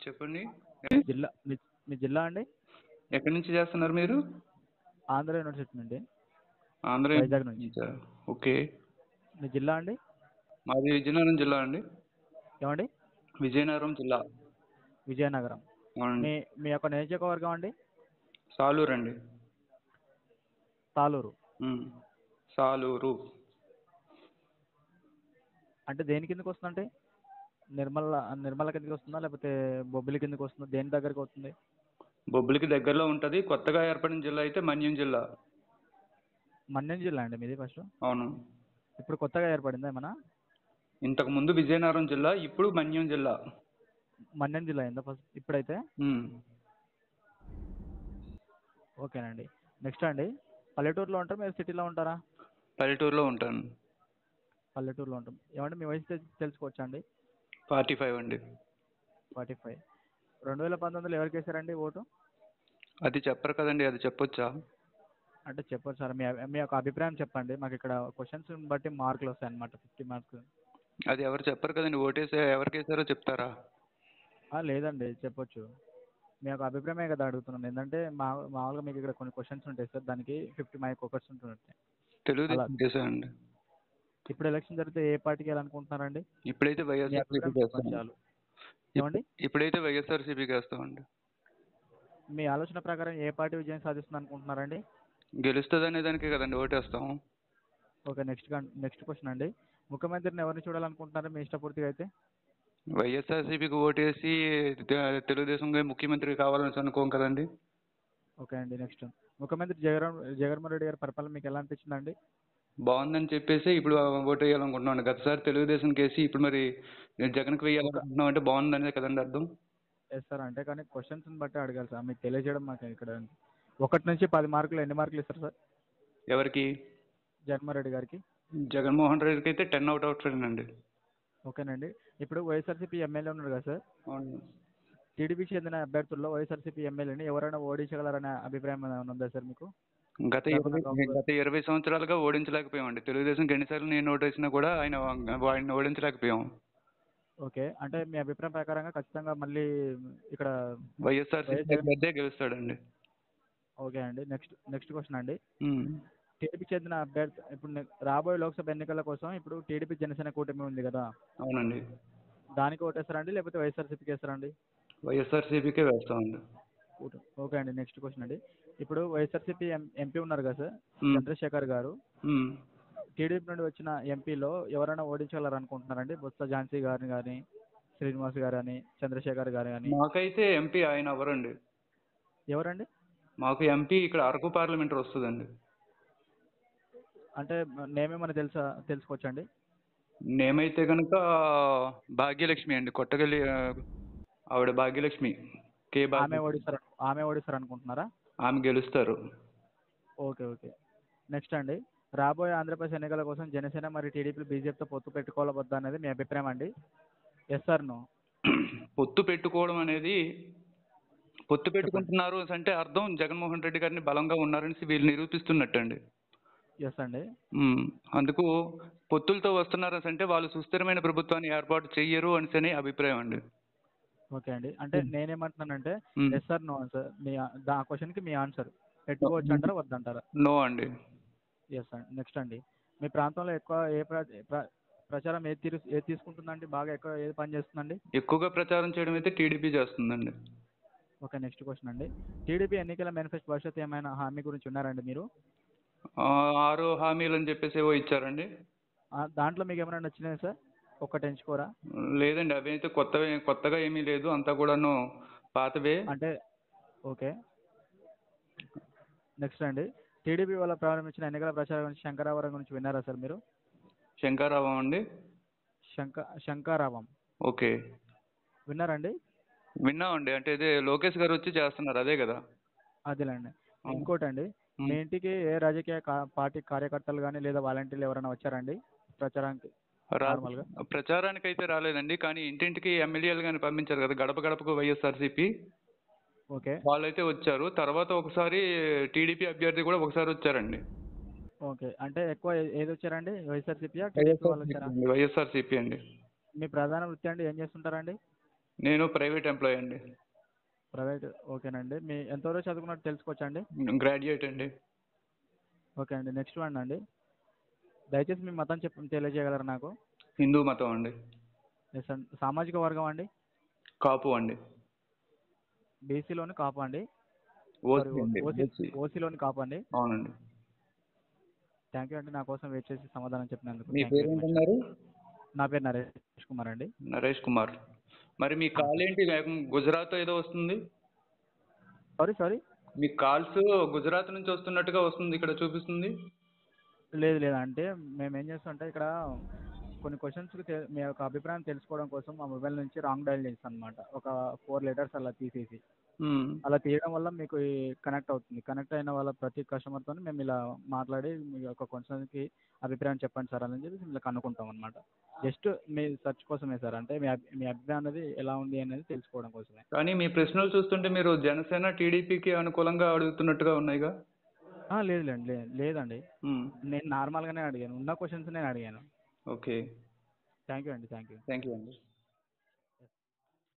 చెప్పండి. జిల్లా మీ జిల్లా అండి? ఎక్కడి నుంచి చేస్తున్నారు మీరు? ఆంధ్ర యూనివర్సిటీ నుండి, ఆంధ్ర వైజాగ్ నుంచి. నుంచా? ఓకే. మీ జిల్లా అండి? మాది విజయనగరం జిల్లా అండి. ఏమండి? విజయనగరం జిల్లా. విజయనగరం. అవునండి. మీ మీ యొక్క నియోజకవర్గం అండి? సాలూరు అండి. తాలూరు. సాలూరు. అంటే దేని కిందకి వస్తుందంటే నిర్మల కిందకి వస్తుందా, లేకపోతే బొబ్బిలి కిందకి వస్తుందా, దేని దగ్గరికి వస్తుంది? బొబ్బిలికి దగ్గరలో ఉంటుంది. కొత్తగా ఏర్పడిన జిల్లా అయితే మన్యం జిల్లా. మన్యం జిల్లా అండి మీది ఫస్ట్? అవును. ఇప్పుడు కొత్తగా ఏర్పడిందా ఏమన్నా? ఇంతకు ముందు విజయనగరం జిల్లా, ఇప్పుడు మన్యం జిల్లా. మన్యం జిల్లా అయిందా ఫస్ట్ ఇప్పుడైతే? ఉమ్. ఓకేనండి. నెక్స్ట్ అండి, పల్లెటూరులో ఉంటారా మీరు సిటీలో ఉంటారా? పల్లెటూరులో ఉంటాను. పల్లెటూరులో ఉంటాం. ఏమంటే మీ వయసు తెలుసుకోవచ్చా అండి? 45 అండి. 45. 2019లో ఎవరికి వేశారండి ఓటు? అది చెప్పరు కదండి, అది చెప్పొచ్చా? అంటే చెప్పరు సార్, మీ యొక్క అభిప్రాయం చెప్పండి. మాకు ఇక్కడ క్వశ్చన్స్ బట్టి మార్కులు వస్తాయి అన్నమాట, 50 మార్క్స్. అది ఎవరు చెప్పరు కదండి. ఓటేసే ఎవరికి వేసారో చెప్తారా? లేదండి, చెప్పొచ్చు. మీ యొక్క అభిప్రాయమే కదా అడుగుతున్నాను. ఏంటంటే మామూలుగా మీకు ఇక్కడ కొన్ని క్వశ్చన్స్ ఉంటాయి సార్, దానికి 50 మార్క్ క్వశ్చన్స్ ఉంటాయి అలా. తెలుగుదేశం చేశానండి. ఇప్పుడు ఎలక్షన్ జరిగితే ఏ పార్టీకి వెళ్ళాలనుకుంటున్నారండి? ఇప్పుడైతే మీ వైఎస్ఆర్సీపీకి అభిప్రాయం చెప్పండి వేస్తాం. చాలు. ఏమండి? ఇప్పుడైతే వైఎస్ఆర్సీపీకి వేస్తామండి. మీ ఆలోచన ప్రకారం ఏ పార్టీ విజయం సాధిస్తుంది అనుకుంటున్నారండి? గెలుస్తుంది అనే దానికే కదండి ఓటేస్తాం. ఓకే. నెక్స్ట్ క్వశ్చన్ అండి, ముఖ్యమంత్రిని ఎవరిని చూడాలనుకుంటున్నారు మీ ఇష్టపూర్తిగా అయితే? వైఎస్ఆర్సీపీకి ఓటేసి తెలుగుదేశం ముఖ్యమంత్రి కావాలని అనుకోం కదండి. ఓకే అండి. నెక్స్ట్, ముఖ్యమంత్రి జగన్మోహన్ రెడ్డి గారి పరిపాలన మీకు ఎలా అనిపించిందండి? బాగుందని చెప్పేసి ఇప్పుడు ఓటు వేయాలనుకుంటున్నాను. గతసారి తెలుగుదేశం కేసి ఇప్పుడు మరి జగన్కి వేయాలనుకుంటున్నాం అంటే బాగుందనే కదండి అర్థం. ఎస్ సార్, అంటే కానీ క్వశ్చన్స్ బట్టి అడగాలి సార్, మీకు తెలియజేయడం మాకు ఇక్కడ. 1 నుంచి 10 మార్కులు ఎన్ని మార్కులు ఇస్తారు సార్ ఎవరికి? జగన్మోహన్ రెడ్డి గారికి? జగన్మోహన్ రెడ్డికి అయితే 10 అవుట్ ఆఫ్ 10 అండి. ఓకేనండి. ఇప్పుడు వైఎస్ఆర్సీపీ ఎమ్మెల్యే ఉన్నారు కదా సార్, అవును. టీడీపీకి చెందిన అభ్యర్థుల్లో వైఎస్ఆర్సీపీ ఎమ్మెల్యేని ఎవరైనా ఓడించగలరనే అభిప్రాయం ఏమైనా ఉందా సార్ మీకు? గత లేకుండా 20 సంవత్సరాలుగా ఓడించలేకపోయామండి. తెలుగుదేశం ఎన్నిసార్లు నేను ఓటేసినా కూడా ఆయన ఓడించలేకపోయాం. ఓకే, అంటే మీ అభిప్రాయం ప్రకారంగా ఖచ్చితంగా మళ్ళీ ఇక్కడ వైఎస్ఆర్సీపీ అభ్యర్థే గెలుస్తాడండి. ఓకే అండి. నెక్స్ట్ క్వశ్చన్ అండి, ఉమ్. టీడీపీ చెందిన అభ్యర్థి ఇప్పుడు రాబోయే లోక్సభ ఎన్నికల కోసం ఇప్పుడు టీడీపీ జనసేన కూటమి ఉంది కదా, అవునండి. దానికి ఓటేస్తారండి లేకపోతే వైఎస్ఆర్సీపీకి వేస్తారండి? వైఎస్ఆర్సీపీకే వేస్తామండి. ఓకే అండి. నెక్స్ట్ క్వశ్చన్ అండి, ఇప్పుడు వైఎస్ఆర్సీపీ ఎంపీ ఉన్నారు కదా సార్, ఉమ్. చంద్రశేఖర్ గారు, ఉమ్. టీడీపీ నుండి వచ్చిన ఎంపీలో ఎవరైనా ఓడించగలరనుకుంటున్నారండి? బొత్స ఝాన్సీ గారిని కానీ, శ్రీనివాస్ గారు కానీ, చంద్రశేఖర్ గారు కానీ? మాకైతే ఎంపీ ఆయన ఎవరండి? ఎవరండి? మాకు ఎంపీ ఇక్కడ అరకు పార్లమెంటరీ వస్తుందండి. అంటే నేమేమని తెలుసుకోవచ్చండి? నేమైతే కనుక భాగ్యలక్ష్మి అండి, కొట్టగల్లి ఆవిడ భాగ్యలక్ష్మి. ఆమె ఓడిస్తారు అనుకుంటున్నారా? ఆమె గెలుస్తారు. ఓకే. నెక్స్ట్ అండి, రాబోయే ఆంధ్రప్రదేశ్ ఎన్నికల కోసం జనసేన మరియు టీడీపీ బీజేపీతో పొత్తు పెట్టుకోవాలా వద్దా అనేది మీ అభిప్రాయం అండి? Yes or no? పొత్తు పెట్టుకోవడం అనేది, పొత్తు పెట్టుకుంటున్నారు అంటే అర్థం జగన్మోహన్ రెడ్డి గారిని బలంగా ఉన్నారని వీళ్ళు నిరూపిస్తున్నట్టండి. ఎస్ అండి. అందుకు పొత్తులతో వస్తున్నారు అంటే వాళ్ళు సుస్థిరమైన ప్రభుత్వాన్ని ఏర్పాటు చెయ్యరు అని అభిప్రాయం అండి. ఓకే అండి. అంటే నేనేమంటున్నానంటే ఎస్ ఆర్ నో సార్, ఆ క్వశ్చన్కి మీ ఆన్సర్ పెట్టుకోవచ్చు అంటారా వద్దంటారా? నో అండి. ఎస్ అండి. నెక్స్ట్ అండి, మీ ప్రాంతంలో ఎక్కువ ప్రచారం ఏది తీసుకుంటుందండి, బాగా ఎక్కువ ఏది పని చేస్తుందండి? ఎక్కువగా ప్రచారం చేయడం అయితే టీడీపీ చేస్తుందండి. ఓకే. నెక్స్ట్ క్వశ్చన్ అండి, టీడీపీ ఎన్నికల మేనిఫెస్టో భవిష్యత్తు ఏమైనా హామీ గురించి ఉన్నారండి మీరు? 6 హామీలు అని చెప్పేసి ఏవో ఇచ్చారండి. దాంట్లో మీకు ఏమైనా నచ్చినాయి సార్? ఒక్కటి ఎంచుకోరా? లేదండి, అవి అయితే కొత్తగా ఏమీ లేదు, అంతా కూడాను పాతవే. అంటే ఓకే. నెక్స్ట్ అండి, టీడీపీ వల్ల ప్రారంభించిన ఎన్నికల ప్రచారం గురించి శంకరావరం గురించి విన్నారా సార్ మీరు? శంకరావం అండి? శంకరావం. ఓకే. విన్నారండి? విన్నామండి. అంటే ఇదే లోకేష్ గారు వచ్చి చేస్తున్నారు అదే కదా? అదేలేండి. ఇంకోటండి, మీ ఇంటికి ఏ రాజకీయ పార్టీ కార్యకర్తలు కానీ లేదా వాలంటీర్లు ఎవరైనా వచ్చారండి ప్రచారానికి? నార్మల్గా ప్రచారానికి అయితే రాలేదండి, కానీ ఇంటింటికి ఎమ్మెల్యేలు కానీ పంపించారు కదా, గడప గడపకు వైఎస్ఆర్సీపీ. ఓకే. వాళ్ళైతే వచ్చారు. తర్వాత ఒకసారి టీడీపీ అభ్యర్థి కూడా ఒకసారి వచ్చారండి. ఓకే. అంటే ఎక్కువ ఏది వచ్చారండి, వైఎస్ఆర్సీపీ టీడీపీ వాళ్ళు వచ్చారా? వైఎస్ఆర్సీపీ అండి. మీ ప్రధాన వృత్తి అండి ఏం చేస్తుంటారండి? నేను ప్రైవేట్ ఎంప్లాయీ అండి. ప్రైవేట్, ఓకేనండి. మీ ఎంతవరకు చదువుకున్నట్టు తెలుసుకోవచ్చా అండి? గ్రాడ్యుయేట్ అండి. ఓకే అండి. నెక్స్ట్ వన్ అండి. దయచేసి మీ మతం తెలియజేయగలరా నాకు? హిందూ మతం అండి. ఎస్ అండి. సామాజిక వర్గం అండి? కాపు అండి. బీసీలోని కాపు అండి? సారీ, ఓసీ అండి. ఓసీలోని కాపు అండి? అవునండి. థ్యాంక్ యూ అండి, నా కోసం వెయిట్ చేసి సమాధానం చెప్పినందుకు. మీ థ్యాంక్ యూ పేరు వెరీ మచ్. ఏంటన్నారు? నా పేరు నరేష్ కుమార్ అండి. నరేష్ కుమార్. మరి మీ కాల్ ఏంటి గుజరాత్ ఏదో వస్తుంది? సారీ. మీ కాల్స్ గుజరాత్ నుంచి వస్తున్నట్టుగా వస్తుంది, ఇక్కడ చూపిస్తుంది. లేదు, అంటే మేము ఏం చేస్తామంటే ఇక్కడ కొన్ని క్వశ్చన్స్కి మీ యొక్క అభిప్రాయం తెలుసుకోవడం కోసం మా మొబైల్ నుంచి రాంగ్ డయల్ చేస్తాం అనమాట. ఒక 4 లెటర్స్ అలా తీసేసి, అలా తీయడం వల్ల మీకు కనెక్ట్ అవుతుంది. కనెక్ట్ అయిన వాళ్ళ ప్రతి కస్టమర్తో మేము ఇలా మాట్లాడి మీ యొక్క క్వశ్చన్కి అభిప్రాయం చెప్పండి సార్ అని చెప్పి ఇలా కనుక్కుంటాం అనమాట. జస్ట్ మీ సెర్చ్ కోసమే సార్, అంటే మీ అభిప్రాయం అనేది ఎలా ఉంది అనేది తెలుసుకోవడం కోసమే. కానీ మీ ప్రశ్నలు చూస్తుంటే మీరు జనసేన టీడీపీకి అనుకూలంగా అడుగుతున్నట్టుగా ఉన్నాయిగా. లేదండి. నేను నార్మల్గానే అడిగాను, ఉన్న క్వశ్చన్స్ నేను అడిగాను. ఓకే. థ్యాంక్ యూ అండి. థ్యాంక్ యూ అండి.